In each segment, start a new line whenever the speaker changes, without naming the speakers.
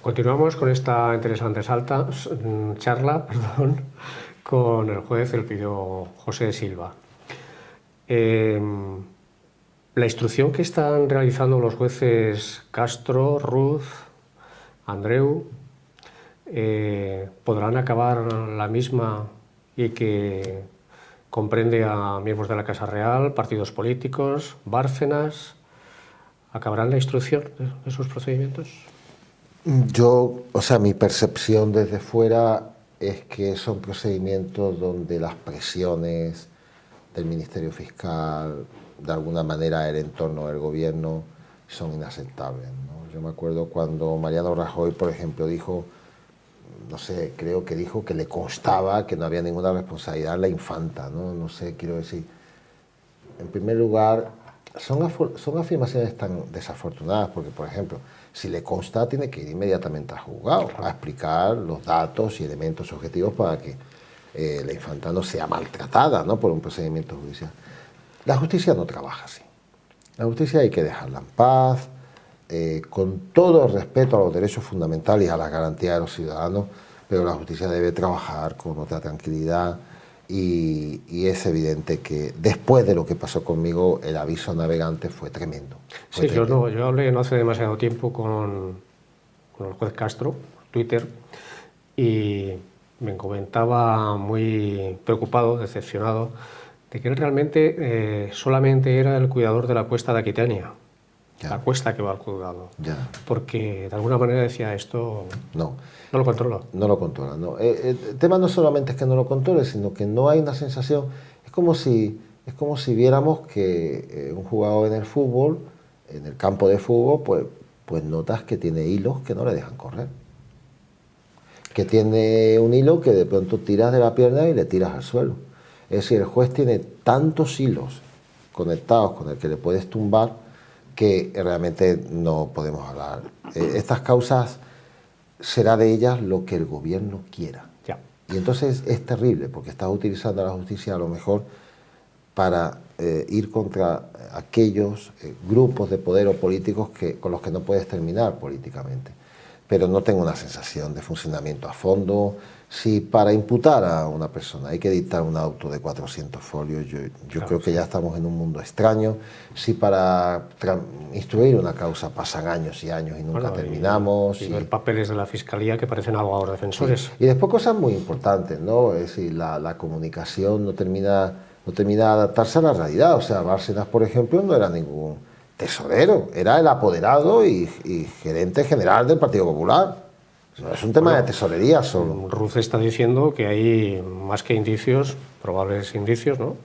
Continuamos con esta interesante charla con el juez Elpidio José Silva. La instrucción que están realizando los jueces Castro, Ruz, Andreu, ¿podrán acabar la misma y que comprende a miembros de la Casa Real, partidos políticos, Bárcenas? ¿Acabarán la instrucción de esos procedimientos?
Mi percepción desde fuera es que son procedimientos donde las presiones del Ministerio Fiscal, de alguna manera el entorno del gobierno, son inaceptables, ¿no? Yo me acuerdo cuando Mariano Rajoy, por ejemplo, dijo, creo que dijo que le constaba que no había ninguna responsabilidad en la infanta, ¿no? Quiero decir, en primer lugar, son afirmaciones tan desafortunadas porque, por ejemplo, si le consta, tiene que ir inmediatamente al juzgado a explicar los datos y elementos objetivos para que la infanta no sea maltratada, ¿no?, por un procedimiento judicial. La justicia no trabaja así. La justicia hay que dejarla en paz, con todo el respeto a los derechos fundamentales y a las garantías de los ciudadanos, pero la justicia debe trabajar con otra tranquilidad. Y es evidente que después de lo que pasó conmigo, el aviso navegante fue tremendo.
Yo hablé no hace demasiado tiempo con el juez Castro, por Twitter, y me comentaba muy preocupado, decepcionado, de que él realmente solamente era el cuidador de la cuesta de Aquitania, la cuesta que va al juzgado. Porque de alguna manera decía esto... No lo controla.
No lo controla, no. El tema no solamente es que no lo controle, sino que no hay una sensación... Es como si viéramos que un jugador en el fútbol, en el campo de fútbol, pues notas que tiene hilos que no le dejan correr. Que tiene un hilo que de pronto tiras de la pierna y le tiras al suelo. Es decir, el juez tiene tantos hilos conectados con el que le puedes tumbar que realmente no podemos hablar. Estas causas... será de ellas lo que el gobierno quiera. Y entonces es terrible, porque estás utilizando a la justicia a lo mejor para ir contra aquellos grupos de poder o políticos con los que no puedes terminar políticamente. Pero no tengo una sensación de funcionamiento a fondo. Si para imputar a una persona hay que dictar un auto de 400 folios, yo creo que ya estamos en un mundo extraño. Si para instruir una causa pasan años y años y nunca terminamos.
Y ver papeles de la Fiscalía que parecen algo ahora defensores.
Sí. Y después cosas muy importantes, ¿no? Es decir, la comunicación no termina de adaptarse a la realidad. O sea, Bárcenas, por ejemplo, no era ningún tesorero, era el apoderado y gerente general del Partido Popular. Es un tema de tesorería solo.
Ruz está diciendo que hay más que indicios, probables indicios, ¿no?,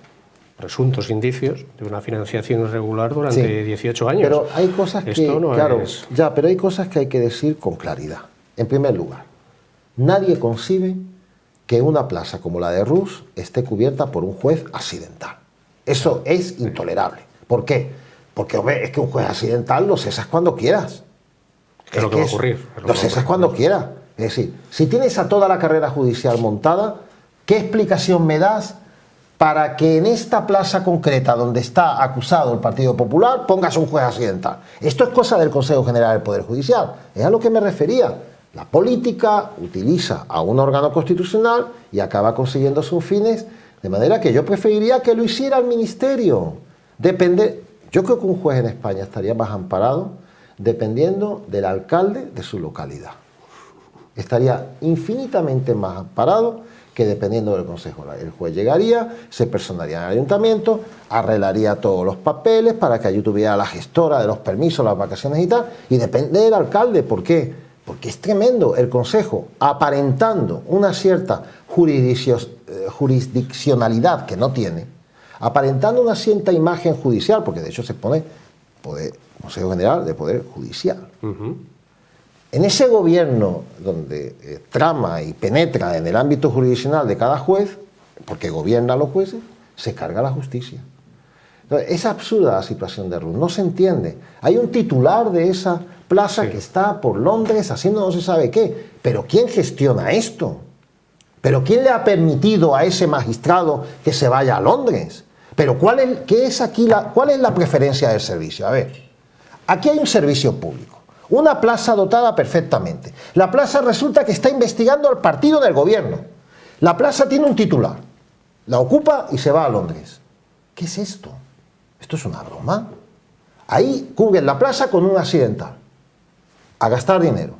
presuntos indicios de una financiación irregular durante 18 años.
Pero hay cosas pero hay cosas que hay que decir con claridad. En primer lugar, nadie concibe que una plaza como la de Ruz esté cubierta por un juez accidental. Eso es intolerable. ¿Por qué? Porque, hombre, es que un juez accidental lo cesas cuando quieras.
Es lo que va a ocurrir.
Lo cesas cuando quieras. Es decir, si tienes a toda la carrera judicial montada, ¿qué explicación me das para que en esta plaza concreta donde está acusado el Partido Popular pongas un juez accidental? Esto es cosa del Consejo General del Poder Judicial. Es a lo que me refería. La política utiliza a un órgano constitucional y acaba consiguiendo sus fines, de manera que yo preferiría que lo hiciera el Ministerio. Yo creo que un juez en España estaría más amparado dependiendo del alcalde de su localidad. Estaría infinitamente más amparado que dependiendo del Consejo. El juez llegaría, se personaría en el ayuntamiento, arreglaría todos los papeles para que allí tuviera la gestora de los permisos, las vacaciones y tal, y depende del alcalde. ¿Por qué? Porque es tremendo el Consejo, aparentando una cierta jurisdiccionalidad que no tiene, aparentando una cierta imagen judicial, porque de hecho se pone Consejo General de Poder Judicial. En ese gobierno donde trama y penetra en el ámbito jurisdiccional de cada juez, porque gobierna a los jueces, se carga la justicia. Entonces, es absurda la situación de Ruz, no se entiende. Hay un titular de esa plaza que está por Londres haciendo no se sabe qué, pero ¿quién gestiona esto? ¿Pero quién le ha permitido a ese magistrado que se vaya a Londres? Pero ¿cuál es la preferencia del servicio? A ver, aquí hay un servicio público. Una plaza dotada perfectamente. La plaza resulta que está investigando al partido del gobierno. La plaza tiene un titular. La ocupa y se va a Londres. ¿Qué es esto? ¿Esto es una broma? Ahí cubren la plaza con un accidental. A gastar dinero.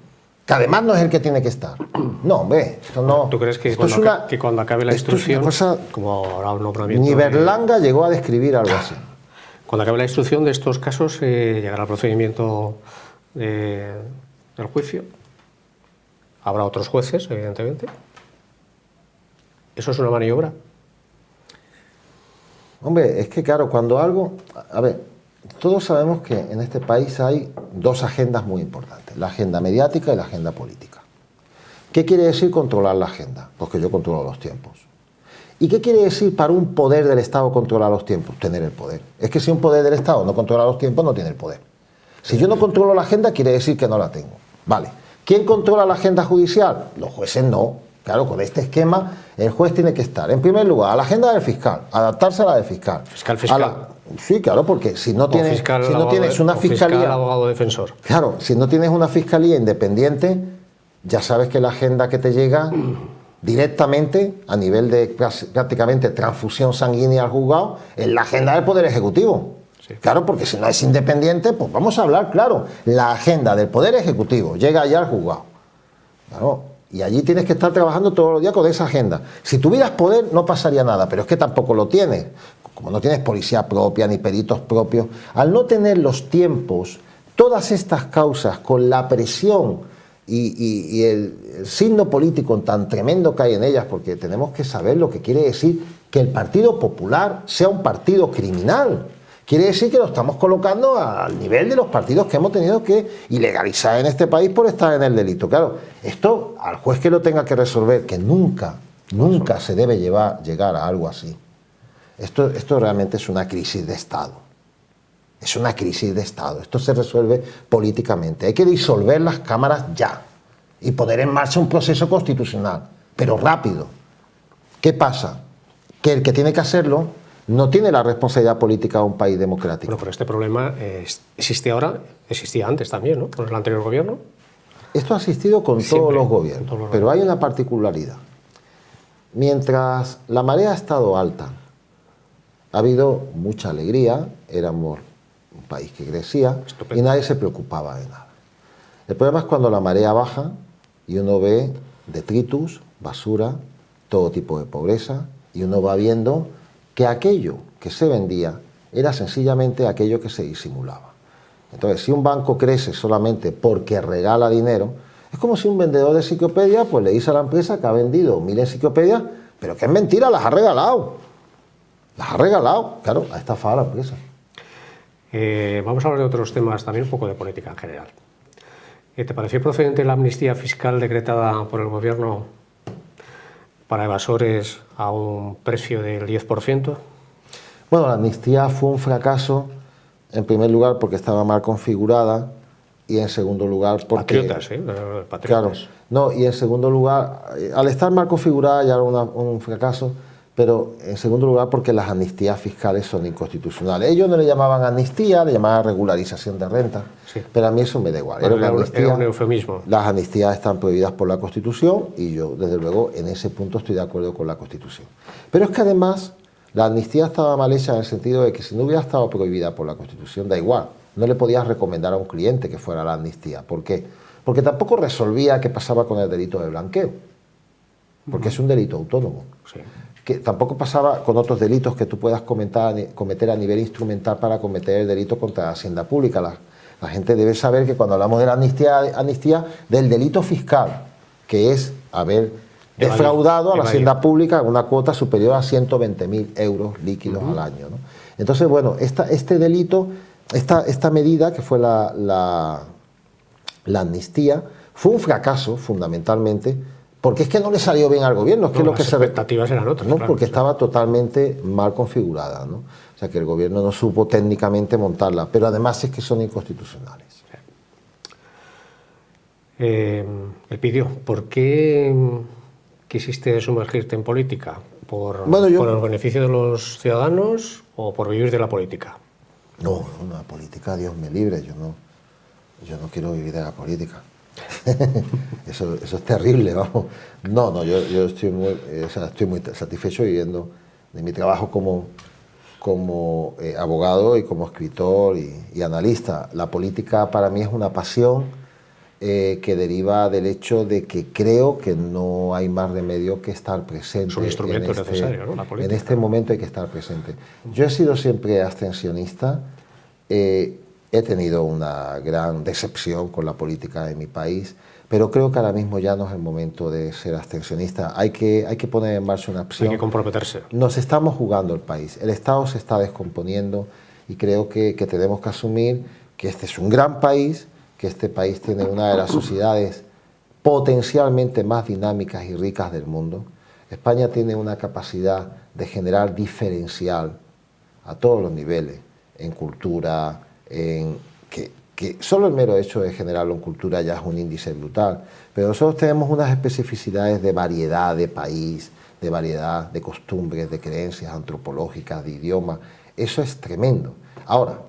Que además no es el que tiene que estar. No, hombre, esto no.
¿Tú crees que cuando acabe la instrucción, como habrá un nombramiento?
Ni Berlanga llegó a describir algo así.
Cuando acabe la instrucción de estos casos, llegará el procedimiento del juicio. Habrá otros jueces, evidentemente. ¿Eso es una maniobra?
Hombre, es que claro, cuando algo... A ver, todos sabemos que en este país hay dos agendas muy importantes. La agenda mediática y la agenda política. ¿Qué quiere decir controlar la agenda? Pues que yo controlo los tiempos. ¿Y qué quiere decir para un poder del Estado controlar los tiempos? Tener el poder. Es que si un poder del Estado no controla los tiempos, no tiene el poder. Si yo no controlo la agenda, quiere decir que no la tengo. Vale. ¿Quién controla la agenda judicial? Los jueces no. Claro, con este esquema, el juez tiene que estar, en primer lugar, a la agenda del fiscal, adaptarse a la del fiscal.
Fiscal.
Sí, claro, porque si no tienes, una fiscalía...
Fiscal, abogado, defensor.
Claro, si no tienes una fiscalía independiente, ya sabes que la agenda que te llega directamente, a nivel de prácticamente transfusión sanguínea al juzgado, es la agenda del Poder Ejecutivo. Sí. Claro, porque si no es independiente, pues vamos a hablar, claro, la agenda del Poder Ejecutivo llega allá al juzgado. Claro, y allí tienes que estar trabajando todos los días con esa agenda. Si tuvieras poder no pasaría nada, pero es que tampoco lo tienes. Como no tienes policía propia ni peritos propios, al no tener los tiempos, todas estas causas con la presión y el signo político tan tremendo que hay en ellas, porque tenemos que saber lo que quiere decir que el Partido Popular sea un partido criminal. Quiere decir que lo estamos colocando al nivel de los partidos que hemos tenido que ilegalizar en este país por estar en el delito. Claro, esto al juez que lo tenga que resolver, que nunca se debe llegar a algo así. Esto realmente es una crisis de Estado. Es una crisis de Estado. Esto se resuelve políticamente. Hay que disolver las cámaras ya y poner en marcha un proceso constitucional, pero rápido. ¿Qué pasa? Que el que tiene que hacerlo no tiene la responsabilidad política de un país democrático.
Bueno, pero este problema existe ahora, existía antes también, ¿no? Con el anterior gobierno.
Esto ha existido con todos los gobiernos, pero hay una particularidad. Mientras la marea ha estado alta, ha habido mucha alegría, éramos un país que crecía y nadie se preocupaba de nada. El problema es cuando la marea baja y uno ve detritus, basura, todo tipo de pobreza, y uno va viendo que aquello que se vendía era sencillamente aquello que se disimulaba. Entonces, si un banco crece solamente porque regala dinero, es como si un vendedor de enciclopedia pues le dice a la empresa que ha vendido 1000 enciclopedias, pero que es mentira, las ha regalado. Las ha regalado, claro, ha estafado a la empresa.
Vamos a hablar de otros temas, también un poco de política en general. ¿Te pareció procedente la amnistía fiscal decretada por el gobierno para evasores a un precio del 10%?
Bueno, la amnistía fue un fracaso, en primer lugar porque estaba mal configurada y en segundo lugar porque...
Patriotas, Patriotas.
Claro, no, y en segundo lugar, al estar mal configurada ya era un fracaso, pero en segundo lugar porque las amnistías fiscales son inconstitucionales. Ellos no le llamaban amnistía, le llamaban regularización de renta, sí. Pero a mí eso me da igual.
Bueno, era un eufemismo.
Las amnistías están prohibidas por la Constitución y yo, desde luego, en ese punto estoy de acuerdo con la Constitución. Pero es que además la amnistía estaba mal hecha en el sentido de que si no hubiera estado prohibida por la Constitución, da igual. No le podías recomendar a un cliente que fuera la amnistía. ¿Por qué? Porque tampoco resolvía qué pasaba con el delito de blanqueo, porque es un delito autónomo.
Sí.
Que tampoco pasaba con otros delitos que tú puedas cometer a nivel instrumental para cometer el delito contra la hacienda pública. La gente debe saber que cuando hablamos de la amnistía del delito fiscal, que es haber defraudado a la hacienda pública una cuota superior a 120.000 euros líquidos al año, ¿no? Entonces, bueno, este delito, esta medida que fue la amnistía, fue un fracaso fundamentalmente, porque es que no le salió bien al gobierno. Es que
no,
lo que
las expectativas eran otras.
No,
claro,
porque estaba totalmente mal configurada, ¿no? O sea, que el gobierno no supo técnicamente montarla, pero además es que son inconstitucionales.
Elpidio, ¿por qué quisiste sumergirte en política? ¿Por el beneficio de los ciudadanos o por vivir de la política?
No, la política, Dios me libre, yo no. yo no quiero vivir de la política. Eso es terrible, vamos. No, yo estoy muy satisfecho viviendo de mi trabajo como abogado y como escritor y analista. La política para mí es una pasión que deriva del hecho de que creo que no hay más remedio que estar presente.
Es un instrumento necesario, ¿no? La política.
En este momento hay que estar presente. Yo he sido siempre abstencionista. He tenido una gran decepción con la política de mi país, pero creo que ahora mismo ya no es el momento de ser abstencionista. Hay que poner en marcha una opción.
Hay que comprometerse.
Nos estamos jugando el país. El Estado se está descomponiendo y creo que tenemos que asumir que este es un gran país, que este país tiene una de las sociedades potencialmente más dinámicas y ricas del mundo. España tiene una capacidad de generar diferencial a todos los niveles, en cultura, que solo el mero hecho de generarlo en cultura ya es un índice brutal, pero nosotros tenemos unas especificidades de variedad de país, de variedad de costumbres, de creencias antropológicas, de idioma. Eso es tremendo. Ahora,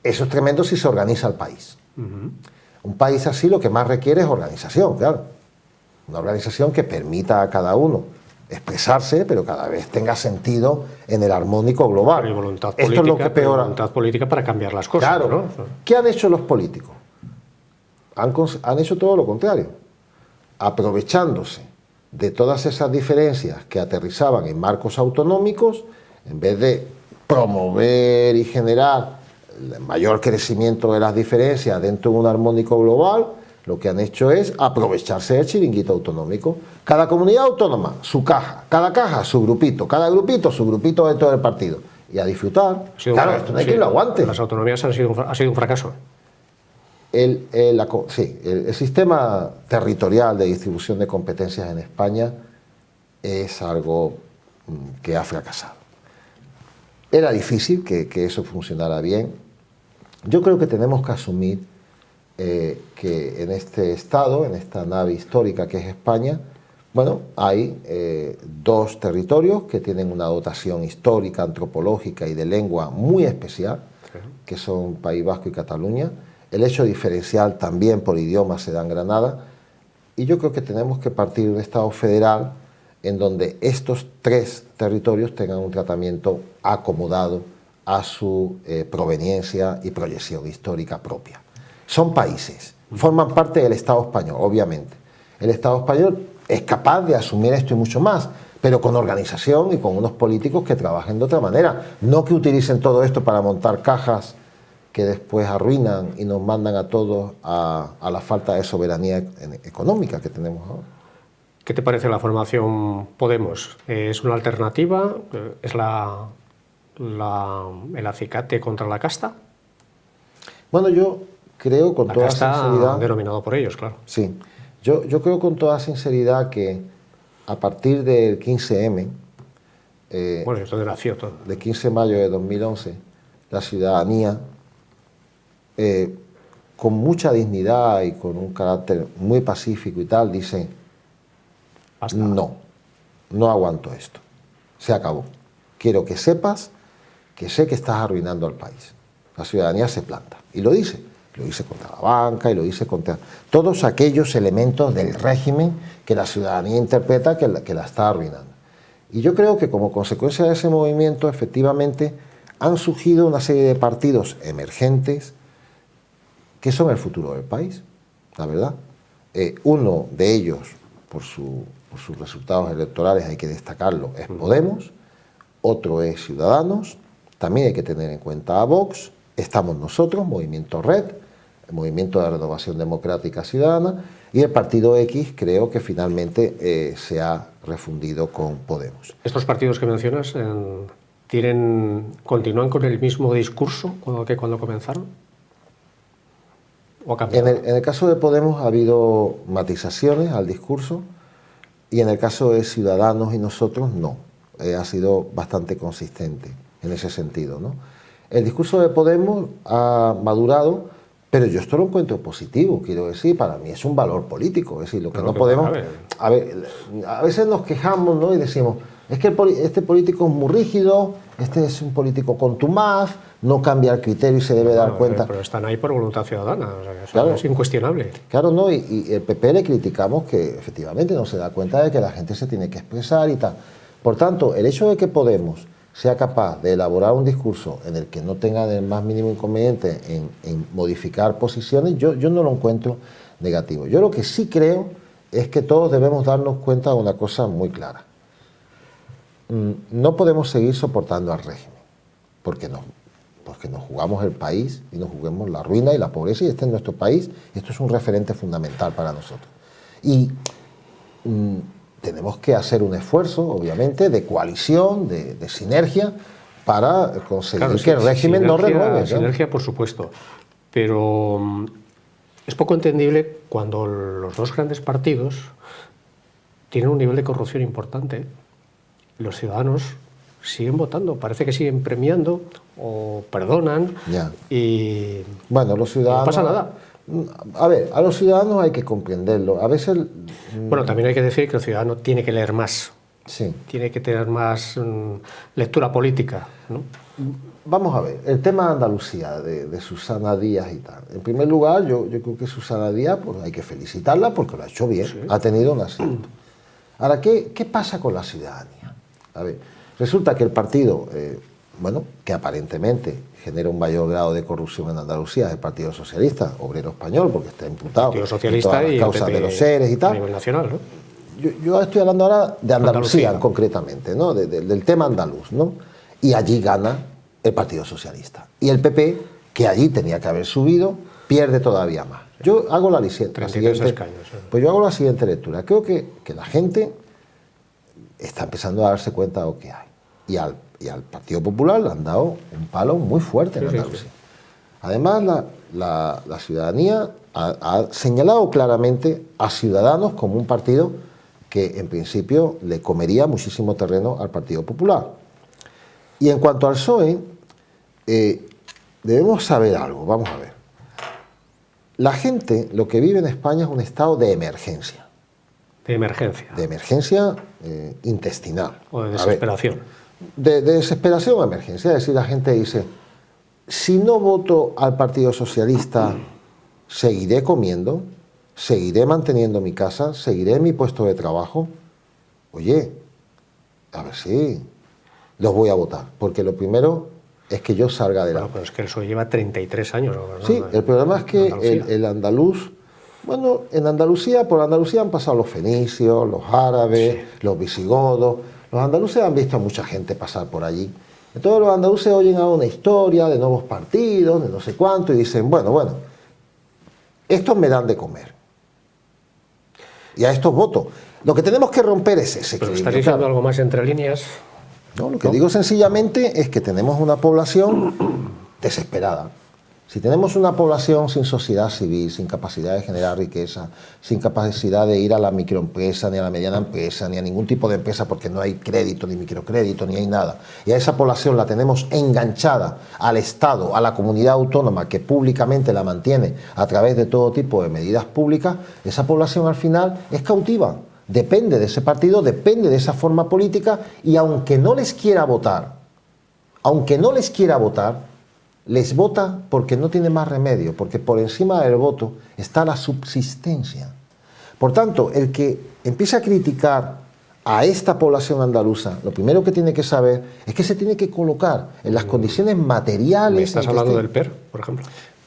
eso es tremendo si se organiza el país. Un país así lo que más requiere es organización, claro. Una organización que permita a cada uno expresarse, pero cada vez tenga sentido en el armónico global.
Y voluntad
Esto
política,
es lo que peor.
Voluntad política para cambiar las cosas,
Claro.
¿no?
¿Qué han hecho los políticos? Han hecho todo lo contrario. Aprovechándose de todas esas diferencias que aterrizaban en marcos autonómicos, en vez de promover y generar el mayor crecimiento de las diferencias dentro de un armónico global, lo que han hecho es aprovecharse del chiringuito autonómico. Cada comunidad autónoma, su caja, cada caja, su grupito, cada grupito, su grupito dentro del partido. Y a disfrutar. Claro, esto no hay quien lo aguante.
Las autonomías ha sido un fracaso.
El sistema territorial de distribución de competencias en España es algo que ha fracasado. Era difícil que eso funcionara bien. Yo creo que tenemos que asumir que en este Estado, en esta nave histórica que es España, bueno, hay dos territorios que tienen una dotación histórica, antropológica y de lengua muy especial, que son País Vasco y Cataluña. El hecho diferencial también por idioma se da en Granada. Y yo creo que tenemos que partir de un Estado federal en donde estos tres territorios tengan un tratamiento acomodado a su proveniencia y proyección histórica propia. Son países, forman parte del Estado español, obviamente. El Estado español es capaz de asumir esto y mucho más, pero con organización y con unos políticos que trabajen de otra manera, no que utilicen todo esto para montar cajas que después arruinan y nos mandan a todos a la falta de soberanía económica que tenemos ahora.
¿Qué te parece la formación Podemos? ¿Es una alternativa? ¿Es el acicate contra la casta?
Bueno, yo creo con toda sinceridad...
denominado por ellos, claro.
Sí, yo creo con toda sinceridad que a partir del 15M,
bueno, esto nació todo.
del 15 de mayo de 2011, la ciudadanía, con mucha dignidad y con un carácter muy pacífico y tal, dice,
Basta.
No aguanto esto, se acabó. Quiero que sepas que sé que estás arruinando al país. La ciudadanía se planta y lo dice contra la banca y lo dice contra todos aquellos elementos del régimen que la ciudadanía interpreta que la está arruinando. Y yo creo que como consecuencia de ese movimiento, efectivamente, han surgido una serie de partidos emergentes que son el futuro del país, la verdad. Uno de ellos, por sus resultados electorales, hay que destacarlo, es Podemos. Otro es Ciudadanos. También hay que tener en cuenta a Vox. Estamos nosotros, Movimiento Red, el Movimiento de Renovación Democrática Ciudadana, y el Partido X creo que finalmente se ha refundido con Podemos.
¿Estos partidos que mencionas continúan con el mismo discurso que cuando comenzaron? ¿O ha cambiado?
En el caso de Podemos ha habido matizaciones al discurso, y en el caso de Ciudadanos y nosotros no. Ha sido bastante consistente en ese sentido, ¿no? El discurso de Podemos ha madurado, pero yo esto lo encuentro positivo, quiero decir, para mí es un valor político, es decir, lo que no podemos... A ver, a veces nos quejamos, ¿no? Y decimos, es que este político es muy rígido, este es un político contumaz, no cambia el criterio y se debe dar cuenta.
Pero están ahí por voluntad ciudadana, o sea, eso
Claro.
es incuestionable.
Claro, ¿no? Y el PP le criticamos que efectivamente no se da cuenta de que la gente se tiene que expresar y tal. Por tanto, el hecho de que Podemos sea capaz de elaborar un discurso en el que no tenga el más mínimo inconveniente en modificar posiciones, yo no lo encuentro negativo. Yo lo que sí creo es que todos debemos darnos cuenta de una cosa muy clara. No podemos seguir soportando al régimen, porque nos jugamos el país y nos juguemos la ruina y la pobreza, y este es nuestro país, y esto es un referente fundamental para nosotros. Y tenemos que hacer un esfuerzo, obviamente, de coalición, de sinergia, para conseguir que el régimen no renueve.
Sinergia, por supuesto, pero es poco entendible cuando los dos grandes partidos tienen un nivel de corrupción importante. Los ciudadanos siguen votando, parece que siguen premiando o perdonan y
bueno, los ciudadanos,
no pasa nada.
A ver, a los ciudadanos hay que comprenderlo. A veces...
Bueno, también hay que decir que el ciudadano tiene que leer más.
Sí.
Tiene que tener más lectura política, ¿no?
Vamos a ver, el tema de Andalucía, de Susana Díaz y tal. En primer lugar, yo creo que Susana Díaz, pues hay que felicitarla porque lo ha hecho bien, sí. Ha tenido un asiento. Ahora, ¿qué pasa con la ciudadanía? A ver, resulta que el partido, que aparentemente genera un mayor grado de corrupción en Andalucía, es el Partido Socialista, Obrero Español, porque está imputado
Partido Socialista
en todas las causas de los seres y tal.
A nivel nacional, ¿no?
Yo estoy hablando ahora de Andalucía. Concretamente, ¿no? Del tema andaluz, ¿no? Y allí gana el Partido Socialista. Y el PP, que allí tenía que haber subido, pierde todavía más. Yo hago la siguiente lectura. Creo que la gente está empezando a darse cuenta de lo que hay. Y al Partido Popular le han dado un palo muy fuerte en Andalucía. Sí. Además, la ciudadanía ha señalado claramente a Ciudadanos como un partido que en principio le comería muchísimo terreno al Partido Popular. Y en cuanto al PSOE, debemos saber algo, vamos a ver. La gente, lo que vive en España es un estado de emergencia.
De emergencia.
De emergencia intestinal.
O de desesperación.
De desesperación o emergencia. Es decir, la gente dice, si no voto al Partido Socialista, seguiré comiendo, seguiré manteniendo mi casa, seguiré en mi puesto de trabajo. Oye, a ver si los voy a votar, porque lo primero es que yo salga adelante.
Bueno, pero es que eso lleva 33 años. ¿No?
Sí, el problema es que el andaluz, en Andalucía, por Andalucía han pasado los fenicios, los árabes, sí, los visigodos. Los andaluces han visto a mucha gente pasar por allí. Entonces los andaluces oyen a una historia de nuevos partidos, de no sé cuánto, y dicen, bueno, estos me dan de comer. Y a estos voto. Lo que tenemos que romper es ese equilibrio.
¿Pero estás diciendo algo más entre líneas?
No, lo que digo sencillamente es que tenemos una población desesperada. Si tenemos una población sin sociedad civil, sin capacidad de generar riqueza, sin capacidad de ir a la microempresa, ni a la mediana empresa, ni a ningún tipo de empresa, porque no hay crédito, ni microcrédito, ni hay nada, y a esa población la tenemos enganchada al Estado, a la comunidad autónoma, que públicamente la mantiene a través de todo tipo de medidas públicas, esa población al final es cautiva. Depende de ese partido, depende de esa forma política, y aunque no les quiera votar, les vota porque no tiene más remedio, porque por encima del voto está la subsistencia. Por tanto, el que empieza a criticar a esta población andaluza, lo primero que tiene que saber es que se tiene que colocar en las condiciones materiales.
¿Me estás hablando del PER, por ejemplo?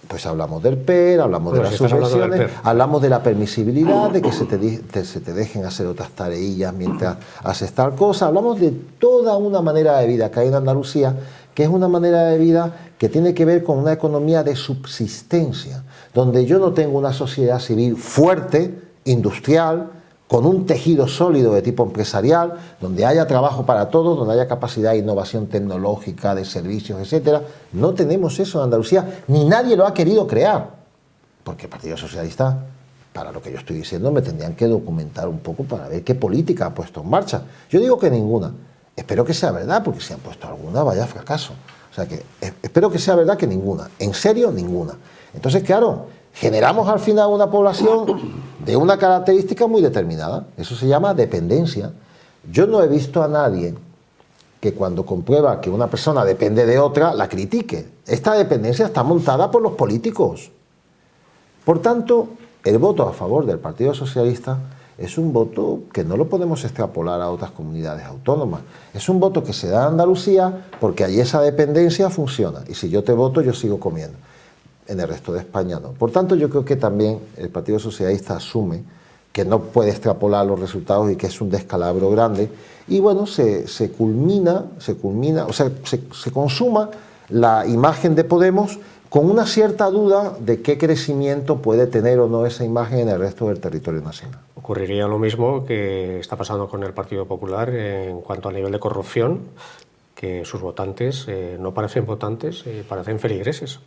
Pues hablamos del PER, hablamos de las subvenciones, hablamos de la permisibilidad, de que se te dejen hacer otras tareillas mientras haces tal cosa, hablamos de toda una manera de vida que hay en Andalucía, que es una manera de vida que tiene que ver con una economía de subsistencia, donde yo no tengo una sociedad civil fuerte, industrial, con un tejido sólido de tipo empresarial, donde haya trabajo para todos, donde haya capacidad de innovación tecnológica, de servicios, etcétera. No tenemos eso en Andalucía, ni nadie lo ha querido crear, porque el Partido Socialista, para lo que yo estoy diciendo, me tendrían que documentar un poco para ver qué política ha puesto en marcha. Yo digo que ninguna. Espero que sea verdad, porque si han puesto alguna, vaya fracaso. O sea que espero que sea verdad que ninguna. En serio, ninguna. Entonces, claro, generamos al final una población de una característica muy determinada. Eso se llama dependencia. Yo no he visto a nadie que cuando comprueba que una persona depende de otra, la critique. Esta dependencia está montada por los políticos. Por tanto, el voto a favor del Partido Socialista es un voto que no lo podemos extrapolar a otras comunidades autónomas. Es un voto que se da en Andalucía porque allí esa dependencia funciona. Y si yo te voto, yo sigo comiendo. En el resto de España no. Por tanto, yo creo que también el Partido Socialista asume que no puede extrapolar los resultados y que es un descalabro grande. Y bueno, se consuma la imagen de Podemos con una cierta duda de qué crecimiento puede tener o no esa imagen en el resto del territorio nacional.
Ocurriría lo mismo que está pasando con el Partido Popular en cuanto al nivel de corrupción, que sus votantes no parecen votantes, parecen feligreses.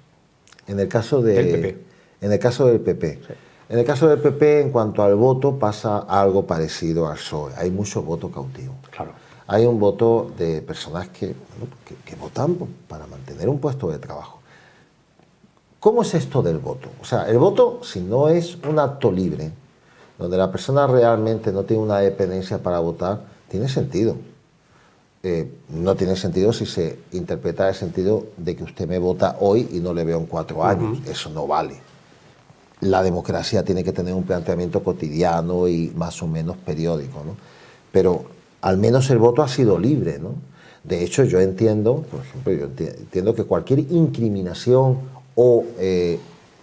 En el caso
del PP.
En el caso del PP. Sí. En el caso del PP, en cuanto al voto, pasa algo parecido al PSOE. Hay mucho voto cautivo.
Claro.
Hay un voto de personas que votan para mantener un puesto de trabajo. ¿Cómo es esto del voto? O sea, el voto, si no es un acto libre, donde la persona realmente no tiene una dependencia para votar, tiene sentido. No tiene sentido si se interpreta el sentido de que usted me vota hoy y no le veo en 4 años. Eso no vale. La democracia tiene que tener un planteamiento cotidiano y más o menos periódico, ¿no? Pero al menos el voto ha sido libre, ¿no? De hecho, yo entiendo, por ejemplo, entiendo que cualquier incriminación o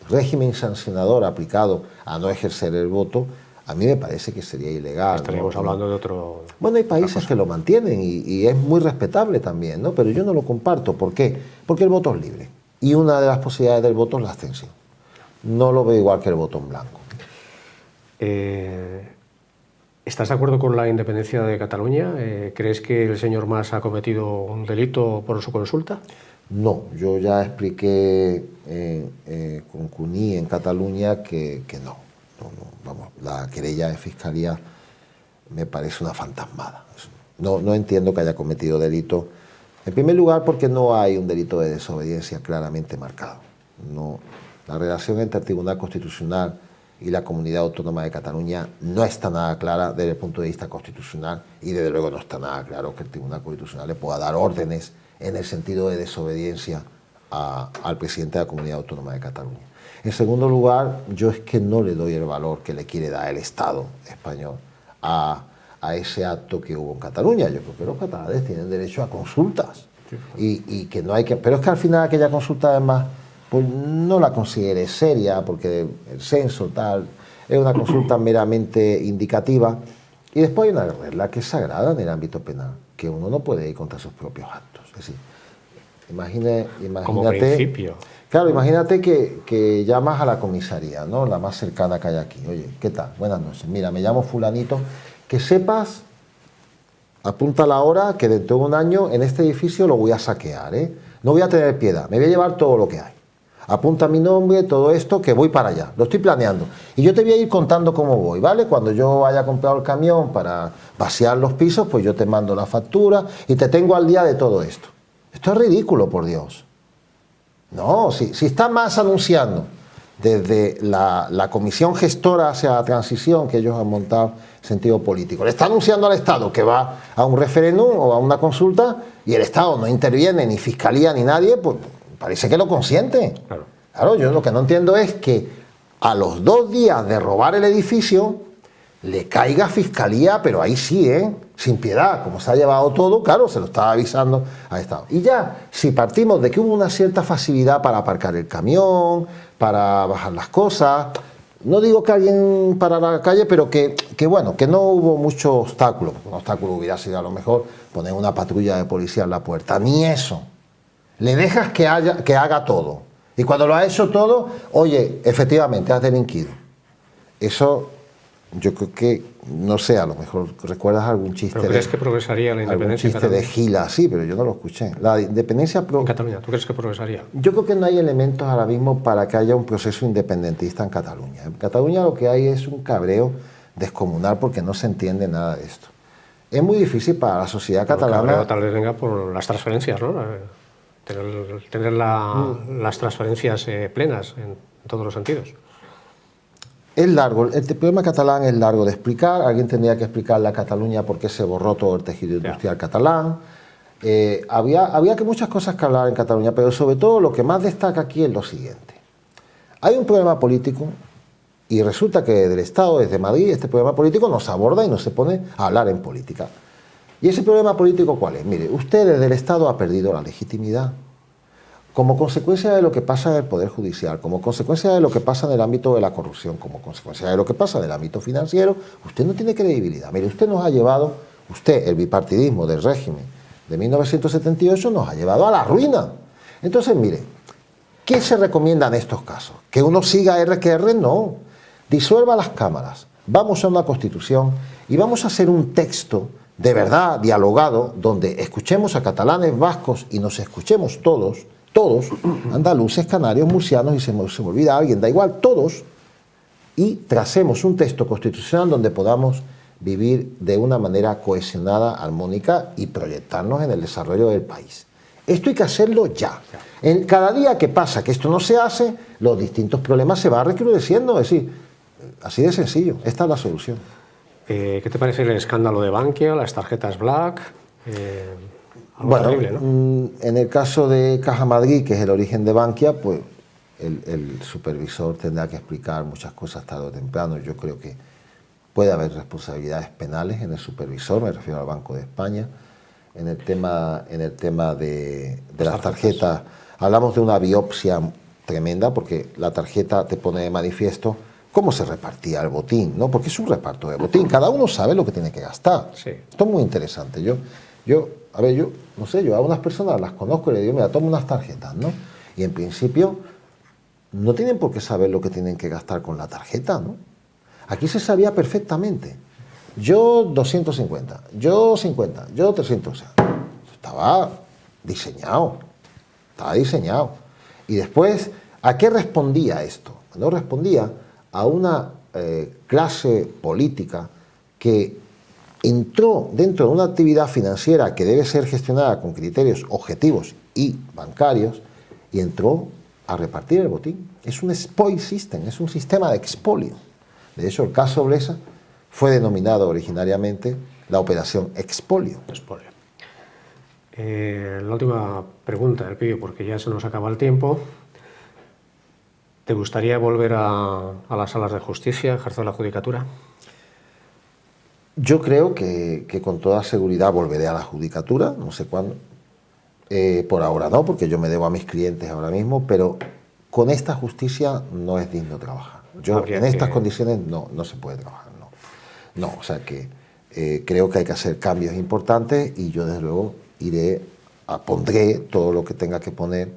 régimen sancionador aplicado a no ejercer el voto, a mí me parece que sería ilegal.
Estaríamos hablando de otro...
Bueno, hay países que lo mantienen y es muy respetable también, ¿no? Pero yo no lo comparto. ¿Por qué? Porque el voto es libre. Y una de las posibilidades del voto es la abstención. No lo veo igual que el voto en blanco.
¿Estás de acuerdo con la independencia de Cataluña? ¿Crees que el señor Mas ha cometido un delito por su consulta?
No, yo ya expliqué con Cuní en Cataluña que no. Vamos, la querella de fiscalía me parece una fantasmada. No entiendo que haya cometido delito. En primer lugar, porque no hay un delito de desobediencia claramente marcado. No, la relación entre el Tribunal Constitucional y la Comunidad Autónoma de Cataluña no está nada clara desde el punto de vista constitucional y desde luego no está nada claro que el Tribunal Constitucional le pueda dar órdenes en el sentido de desobediencia al presidente de la Comunidad Autónoma de Cataluña. En segundo lugar, yo es que no le doy el valor que le quiere dar el Estado español a ese acto que hubo en Cataluña. Yo creo que los catalanes tienen derecho a consultas y que no hay que... Pero es que al final aquella consulta además pues no la considere seria porque el censo tal es una consulta meramente indicativa y después hay una regla que es sagrada en el ámbito penal, que uno no puede ir contra sus propios actos. Es decir, imagínate...
Como principio.
Claro, imagínate que llamas a la comisaría, ¿no? La más cercana que hay aquí. Oye, ¿qué tal? Buenas noches. Mira, me llamo fulanito. Que sepas, apunta la hora, que dentro de un año en este edificio lo voy a saquear, ¿eh? No voy a tener piedad, me voy a llevar todo lo que hay. Apunta mi nombre, todo esto, que voy para allá. Lo estoy planeando. Y yo te voy a ir contando cómo voy, ¿vale? Cuando yo haya comprado el camión para vaciar los pisos, pues yo te mando la factura y te tengo al día de todo esto. Esto es ridículo, por Dios. No, si está Mas anunciando desde la comisión gestora hacia la transición que ellos han montado en sentido político, le está anunciando al Estado que va a un referéndum o a una consulta y el Estado no interviene, ni fiscalía ni nadie, pues parece que lo consiente. Claro, yo lo que no entiendo es que a los 2 días de robar el edificio le caiga fiscalía, pero ahí sí, sin piedad, como se ha llevado todo, claro, se lo estaba avisando al Estado. Y ya, si partimos de que hubo una cierta facilidad para aparcar el camión, para bajar las cosas, no digo que alguien parara la calle, pero que bueno, que no hubo mucho obstáculo. Un obstáculo hubiera sido a lo mejor poner una patrulla de policía en la puerta, ni eso. Le dejas que haga todo. Y cuando lo ha hecho todo, oye, efectivamente, has delinquido. Eso... Yo creo que, no sé, a lo mejor recuerdas algún chiste.
¿Pero crees que progresaría la independencia?
Algún chiste de Gila, sí, pero yo no lo escuché. La independencia...
En Cataluña, ¿tú crees que progresaría?
Yo creo que no hay elementos ahora mismo para que haya un proceso independentista en Cataluña. En Cataluña lo que hay es un cabreo descomunal porque no se entiende nada de esto. Es muy difícil para la sociedad catalana...
Pero tal vez venga por las transferencias, ¿no? Tener las transferencias plenas en todos los sentidos.
Es largo, el problema catalán es largo de explicar. Alguien tendría que explicarle a Cataluña por qué se borró todo el tejido industrial catalán. Había muchas cosas que hablar en Cataluña, pero sobre todo lo que más destaca aquí es lo siguiente. Hay un problema político y resulta que del Estado, desde Madrid, este problema político nos aborda y nos se pone a hablar en política. ¿Y ese problema político cuál es? Mire, usted desde el Estado ha perdido la legitimidad. Como consecuencia de lo que pasa en el Poder Judicial, como consecuencia de lo que pasa en el ámbito de la corrupción, como consecuencia de lo que pasa en el ámbito financiero, usted no tiene credibilidad. Mire, usted nos ha llevado, el bipartidismo del régimen de 1978 nos ha llevado a la ruina. Entonces, mire, ¿qué se recomienda en estos casos? ¿Que uno siga RQR? No. Disuelva las cámaras, vamos a una constitución y vamos a hacer un texto de verdad dialogado, donde escuchemos a catalanes, vascos y nos escuchemos todos, andaluces, canarios, murcianos y se me olvida alguien, da igual, todos, y tracemos un texto constitucional donde podamos vivir de una manera cohesionada, armónica y proyectarnos en el desarrollo del país. Esto hay que hacerlo ya. En cada día que pasa que esto no se hace, los distintos problemas se van recrudeciendo, es decir, así de sencillo, esta es la solución.
¿Qué te parece el escándalo de Bankia, las tarjetas Black?
Bueno,
terrible, ¿no?
En el caso de Caja Madrid, que es el origen de Bankia, pues el supervisor tendrá que explicar muchas cosas tarde o temprano. Yo creo que puede haber responsabilidades penales en el supervisor, me refiero al Banco de España. En el tema de las tarjetas, hablamos de una biopsia tremenda, porque la tarjeta te pone de manifiesto cómo se repartía el botín, ¿no? Porque es un reparto de botín, cada uno sabe lo que tiene que gastar.
Sí.
Esto es muy interesante. Yo no sé, yo a unas personas las conozco y les digo, mira, toma unas tarjetas, ¿no? Y en principio no tienen por qué saber lo que tienen que gastar con la tarjeta, ¿no? Aquí se sabía perfectamente. Yo 250, yo 50, yo 300, o sea, estaba diseñado. Y después, ¿a qué respondía esto? No respondía a una clase política que entró dentro de una actividad financiera que debe ser gestionada con criterios objetivos y bancarios y entró a repartir el botín. Es un spoil system, es un sistema de expolio. De hecho, el caso Blesa fue denominado originariamente la operación expolio.
Expolio. La última pregunta, Elpidio, porque ya se nos acaba el tiempo. ¿Te gustaría volver a las salas de justicia, ejercer la judicatura?
Yo creo que con toda seguridad volveré a la judicatura, no sé cuándo. Por ahora no, porque yo me debo a mis clientes ahora mismo, pero con esta justicia no es digno trabajar. En estas condiciones no se puede trabajar, no. No, o sea que creo que hay que hacer cambios importantes y yo desde luego pondré todo lo que tenga que poner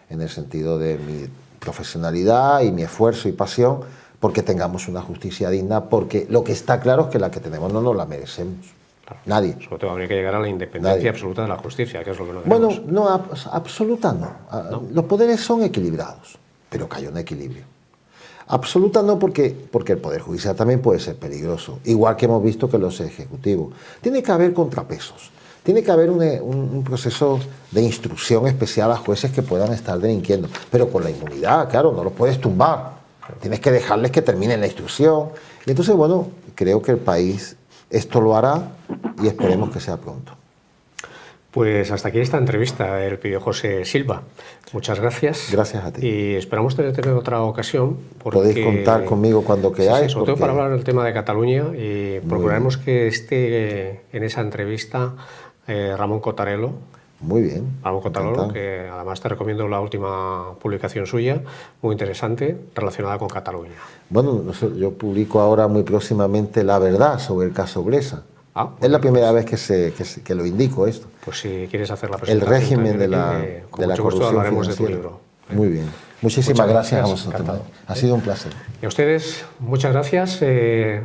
en el sentido de mi profesionalidad y mi esfuerzo y pasión porque tengamos una justicia digna, porque lo que está claro es que la que tenemos no nos la merecemos.
Claro.
Nadie.
Sobre todo habría que llegar a la independencia
Nadie.
absoluta de la justicia, que es lo que no queremos.
Bueno, no, absoluta no. Los poderes son equilibrados, pero que haya un equilibrio. Absoluta no, porque el Poder Judicial también puede ser peligroso, igual que hemos visto que los ejecutivos. Tiene que haber contrapesos, tiene que haber un proceso de instrucción especial a jueces que puedan estar delinquiendo, pero con la inmunidad, claro, no los puedes tumbar, tienes que dejarles que terminen la instrucción. Y entonces, bueno, creo que el país esto lo hará y esperemos que sea pronto.
Pues hasta aquí esta entrevista, Elpidio José Silva. Muchas gracias.
Gracias a ti.
Y esperamos tener otra ocasión.
Podéis contar conmigo cuando queráis.
Sí, sobre todo para hablar del tema de Cataluña y procuraremos que esté en esa entrevista Ramón Cotarelo.
Muy bien.
Ramón Cotarelo, que además te recomiendo la última publicación suya, muy interesante, relacionada con Cataluña.
Bueno, yo publico ahora muy próximamente La Verdad sobre el caso Blesa. Es la primera vez que lo indico esto.
Pues si quieres hacer la
El
presentación.
régimen de la corrupción
hablaremos
financiera.
de tu libro.
Muy bien. Muchísimas gracias a vosotros.
Encantado.
Ha sido un placer.
Y a ustedes, muchas gracias.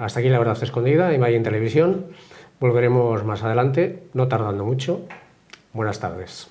Hasta aquí La Verdad Escondida, Imagen Televisión. Volveremos más adelante, no tardando mucho. Buenas tardes.